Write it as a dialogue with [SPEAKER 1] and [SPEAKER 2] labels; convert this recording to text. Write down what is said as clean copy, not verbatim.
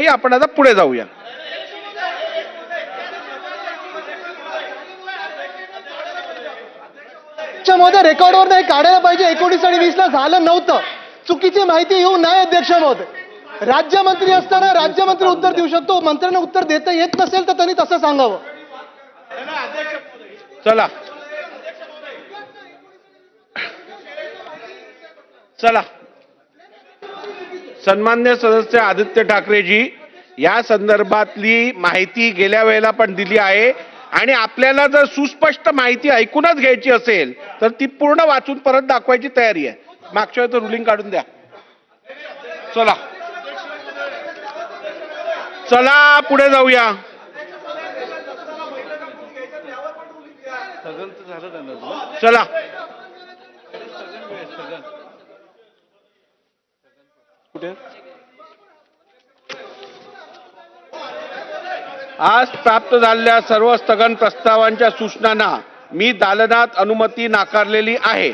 [SPEAKER 1] आपण आता पुढे जाऊया.
[SPEAKER 2] मध्ये रेकॉर्डवर नाही काढायला पाहिजे. 19 आणि 20 ला झालं नव्हतं. चुकीची माहिती येऊ नये अध्यक्ष महोदय. राज्यमंत्री असताना राज्यमंत्री उत्तर देऊ शकतो. मंत्र्यांना उत्तर देता येत नसेल तर त्यांनी तसं सांगावं.
[SPEAKER 1] चला चला सन्मान्य सदस्य आदित्य ठाकरेजी, या संदर्भातली माहिती गेल्या वेळेला पण दिली आहे आणि आपल्याला जर सुस्पष्ट माहिती ऐकूनच घ्यायची असेल तर ती पूर्ण वाचून परत दाखवायची तयारी आहे. मागच्या वेळेचं रुलिंग काढून द्या. चला चला पुढे जाऊया. चला कुठे आज प्राप्त झालेल्या सर्व स्थगन प्रस्तावांच्या सूचनांना मी दालनात अनुमती नाकारलेली आहे.